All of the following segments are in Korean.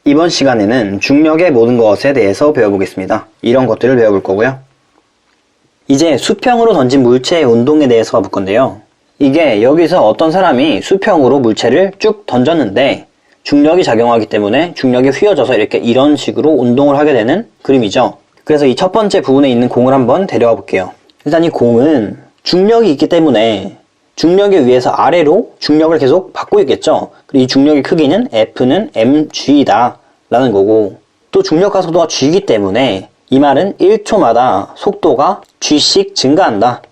이번 시간에는 중력의 모든 것에 대해서 배워보겠습니다. 이런 것들을 배워볼 거고요. 이제 수평으로 던진 물체의 운동에 대해서 가볼 건데요. 이게 여기서 어떤 사람이 수평으로 물체를 쭉 던졌는데 중력이 작용하기 때문에 중력이 휘어져서 이렇게 이런 식으로 운동을 하게 되는 그림이죠. 그래서 이 첫 번째 부분에 있는 공을 한번 데려와 볼게요. 일단 이 공은 중력이 있기 때문에 중력에 의해서 아래로 중력을 계속 받고 있겠죠. 그리고 이 중력의 크기는 F는 mg다 라는 거고, 또 중력과 속도가 g이기 때문에 이 말은 1초마다 속도가 g씩 증가한다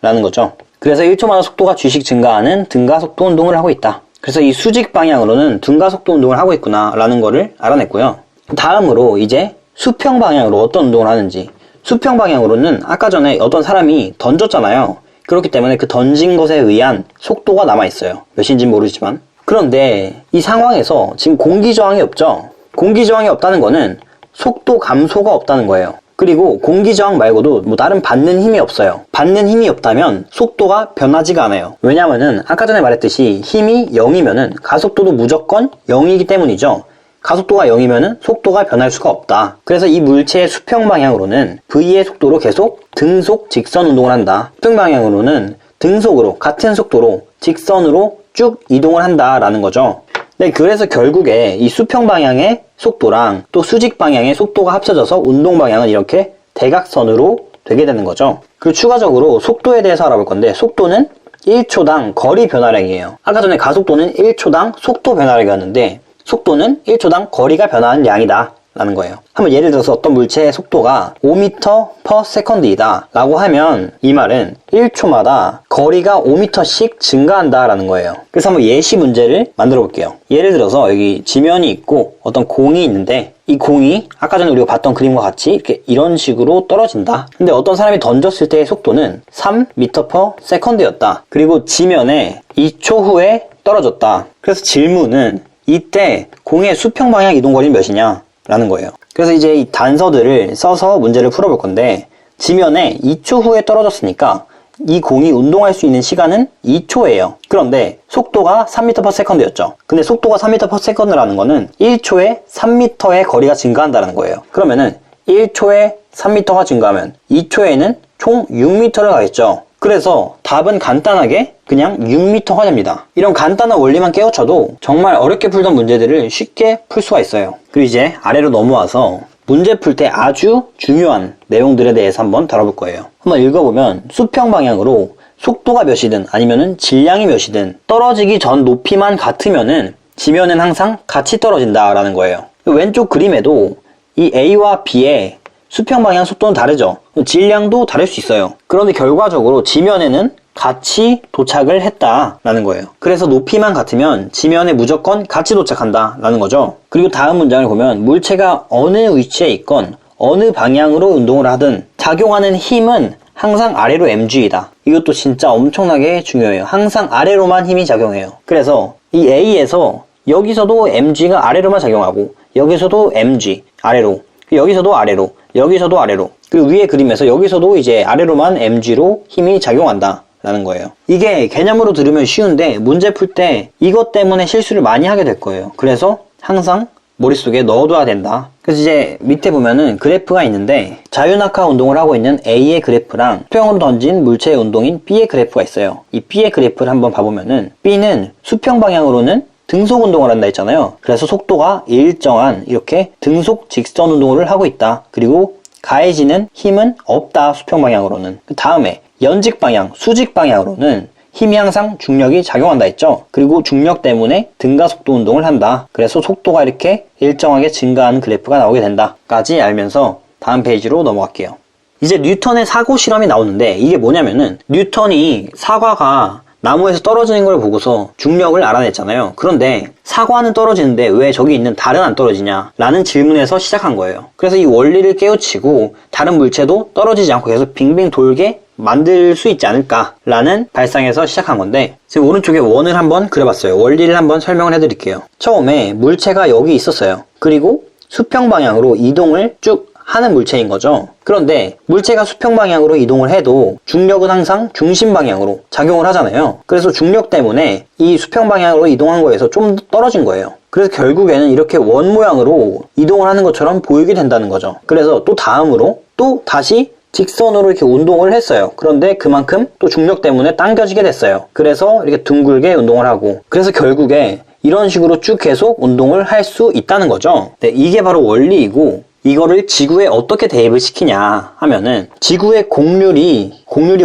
라는 거죠. 그래서 1초마다 속도가 g씩 증가하는 등가속도 운동을 하고 있다. 그래서 이 수직 방향으로는 등가속도 운동을 하고 있구나 라는 거를 알아냈고요. 다음으로 이제 수평 방향으로 어떤 운동을 하는지. 수평 방향으로는 아까 전에 어떤 사람이 던졌잖아요. 그렇기 때문에 그 던진 것에 의한 속도가 남아있어요. 몇인지는 모르지만. 그런데 이 상황에서 지금 공기저항이 없죠. 공기저항이 없다는 거는 속도 감소가 없다는 거예요. 그리고 공기저항 말고도 뭐 다른 받는 힘이 없어요. 받는 힘이 없다면 속도가 변하지가 않아요. 왜냐면은 아까 전에 말했듯이 힘이 0이면은 가속도도 무조건 0이기 때문이죠. 가속도가 0이면은 속도가 변할 수가 없다. 그래서 이 물체의 수평 방향으로는 V의 속도로 계속 등속 직선 운동을 한다. 수평 방향으로는 등속으로 같은 속도로 직선으로 쭉 이동을 한다라는 거죠. 네, 그래서 결국에 이 수평 방향의 속도랑 또 수직 방향의 속도가 합쳐져서 운동 방향은 이렇게 대각선으로 되게 되는 거죠. 그리고 추가적으로 속도에 대해서 알아볼 건데, 속도는 1초당 거리 변화량이에요. 아까 전에 가속도는 1초당 속도 변화량이었는데 속도는 1초당 거리가 변화하는 양이다 라는 거예요. 한번 예를 들어서 어떤 물체의 속도가 5m/s이다 라고 하면 이 말은 1초마다 거리가 5m씩 증가한다 라는 거예요. 그래서 한번 예시 문제를 만들어 볼게요. 예를 들어서 여기 지면이 있고 어떤 공이 있는데 이 공이 아까 전에 우리가 봤던 그림과 같이 이렇게 이런 식으로 떨어진다. 근데 어떤 사람이 던졌을 때의 속도는 3m/s였다. 그리고 지면에 2초 후에 떨어졌다. 그래서 질문은 이때 공의 수평 방향 이동 거리는 몇이냐 라는 거예요. 그래서 이제 이 단서들을 써서 문제를 풀어볼 건데, 지면에 2초 후에 떨어졌으니까 이 공이 운동할 수 있는 시간은 2초예요. 그런데 속도가 3m/s였죠. 근데 속도가 3m/s라는 거는 1초에 3m의 거리가 증가한다는 거예요. 그러면은 1초에 3m가 증가하면 2초에는 총 6m를 가겠죠. 그래서 답은 간단하게 그냥 6m가 됩니다. 이런 간단한 원리만 깨우쳐도 정말 어렵게 풀던 문제들을 쉽게 풀 수가 있어요. 그리고 이제 아래로 넘어와서 문제 풀 때 아주 중요한 내용들에 대해서 한번 다뤄볼 거예요. 한번 읽어보면 수평 방향으로 속도가 몇이든 아니면은 질량이 몇이든 떨어지기 전 높이만 같으면은 지면은 항상 같이 떨어진다 라는 거예요. 왼쪽 그림에도 이 A와 B의 수평 방향 속도는 다르죠. 질량도 다를 수 있어요. 그런데 결과적으로 지면에는 같이 도착을 했다라는 거예요. 그래서 높이만 같으면 지면에 무조건 같이 도착한다 라는 거죠. 그리고 다음 문장을 보면 물체가 어느 위치에 있건 어느 방향으로 운동을 하든 작용하는 힘은 항상 아래로 mg이다. 이것도 진짜 엄청나게 중요해요. 항상 아래로만 힘이 작용해요. 그래서 이 A에서 여기서도 mg가 아래로만 작용하고 여기서도 mg 아래로, 여기서도 아래로, 여기서도 아래로, 그리고 위에 그림에서 여기서도 이제 아래로만 mg로 힘이 작용한다 라는 거예요. 이게 개념으로 들으면 쉬운데 문제 풀 때 이것 때문에 실수를 많이 하게 될 거예요. 그래서 항상 머릿속에 넣어둬야 된다. 그래서 이제 밑에 보면은 그래프가 있는데 자유낙하 운동을 하고 있는 A의 그래프랑 수평으로 던진 물체의 운동인 B의 그래프가 있어요. 이 B의 그래프를 한번 봐보면은 B는 수평 방향으로는 등속 운동을 한다 했잖아요. 그래서 속도가 일정한 이렇게 등속 직선 운동을 하고 있다. 그리고 가해지는 힘은 없다. 수평 방향으로는. 그 다음에 연직 방향, 수직 방향으로는 힘이 항상 중력이 작용한다 했죠. 그리고 중력 때문에 등가속도 운동을 한다. 그래서 속도가 이렇게 일정하게 증가하는 그래프가 나오게 된다 까지 알면서 다음 페이지로 넘어갈게요. 이제 뉴턴의 사고 실험이 나오는데 이게 뭐냐면은 뉴턴이 사과가 나무에서 떨어지는 걸 보고서 중력을 알아냈잖아요. 그런데 사과는 떨어지는데 왜 저기 있는 달은 안 떨어지냐 라는 질문에서 시작한 거예요. 그래서 이 원리를 깨우치고 다른 물체도 떨어지지 않고 계속 빙빙 돌게 만들 수 있지 않을까 라는 발상에서 시작한 건데, 지금 오른쪽에 원을 한번 그려봤어요. 원리를 한번 설명을 해드릴게요. 처음에 물체가 여기 있었어요. 그리고 수평 방향으로 이동을 쭉 하는 물체인 거죠. 그런데 물체가 수평 방향으로 이동을 해도 중력은 항상 중심 방향으로 작용을 하잖아요. 그래서 중력 때문에 이 수평 방향으로 이동한 거에서 좀 떨어진 거예요. 그래서 결국에는 이렇게 원 모양으로 이동을 하는 것처럼 보이게 된다는 거죠. 그래서 또 다음으로 또 다시 직선으로 이렇게 운동을 했어요. 그런데 그만큼 또 중력 때문에 당겨지게 됐어요. 그래서 이렇게 둥글게 운동을 하고, 그래서 결국에 이런 식으로 쭉 계속 운동을 할 수 있다는 거죠. 네, 이게 바로 원리이고, 이거를 지구에 어떻게 대입을 시키냐 하면은, 지구의 곡률이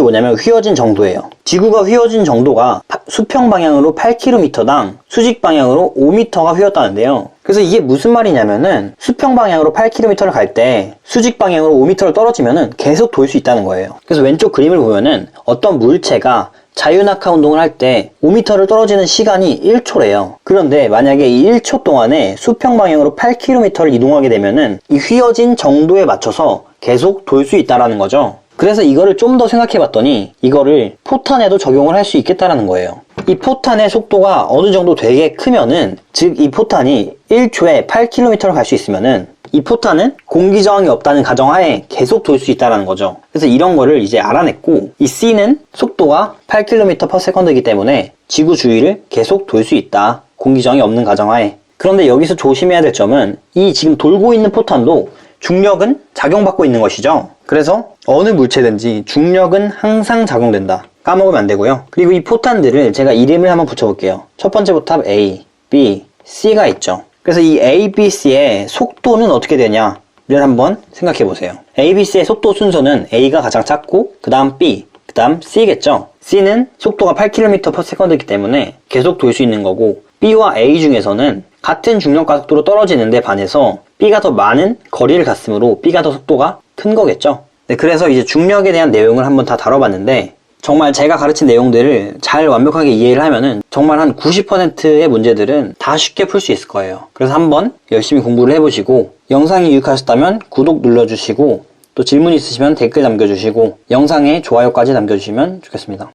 뭐냐면 휘어진 정도예요. 지구가 휘어진 정도가 수평 방향으로 8km당 수직 방향으로 5m가 휘었다는데요. 그래서 이게 무슨 말이냐면은, 수평 방향으로 8km를 갈 때 수직 방향으로 5m를 떨어지면은 계속 돌 수 있다는 거예요. 그래서 왼쪽 그림을 보면은 어떤 물체가 자유낙하 운동을 할 때 5m를 떨어지는 시간이 1초래요. 그런데 만약에 이 1초 동안에 수평 방향으로 8km를 이동하게 되면은 이 휘어진 정도에 맞춰서 계속 돌 수 있다라는 거죠. 그래서 이거를 좀 더 생각해 봤더니 이거를 포탄에도 적용을 할 수 있겠다라는 거예요. 이 포탄의 속도가 어느 정도 되게 크면은, 즉 이 포탄이 1초에 8km를 갈 수 있으면은 이 포탄은 공기 저항이 없다는 가정하에 계속 돌 수 있다는 거죠. 그래서 이런 거를 이제 알아냈고, 이 C는 속도가 8km/s이기 때문에 지구 주위를 계속 돌 수 있다. 공기 저항이 없는 가정하에. 그런데 여기서 조심해야 될 점은, 이 지금 돌고 있는 포탄도 중력은 작용받고 있는 것이죠. 그래서 어느 물체든지 중력은 항상 작용된다. 까먹으면 안 되고요. 그리고 이 포탄들을 제가 이름을 한번 붙여볼게요. 첫 번째 포탑 A, B, C가 있죠. 그래서 이 A, B, C의 속도는 어떻게 되냐를 한번 생각해 보세요. A, B, C의 속도 순서는 A가 가장 작고, 그 다음 B, 그 다음 C겠죠. C는 속도가 8km/s이기 때문에 계속 돌 수 있는 거고, B와 A 중에서는 같은 중력 가속도로 떨어지는데 반해서 B가 더 많은 거리를 갔으므로 B가 더 속도가 큰 거겠죠. 네, 그래서 이제 중력에 대한 내용을 한번 다 다뤄봤는데, 정말 제가 가르친 내용들을 잘 완벽하게 이해를 하면은 정말 한 90%의 문제들은 다 쉽게 풀 수 있을 거예요. 그래서 한번 열심히 공부를 해보시고, 영상이 유익하셨다면 구독 눌러주시고, 또 질문 있으시면 댓글 남겨주시고, 영상에 좋아요까지 남겨주시면 좋겠습니다.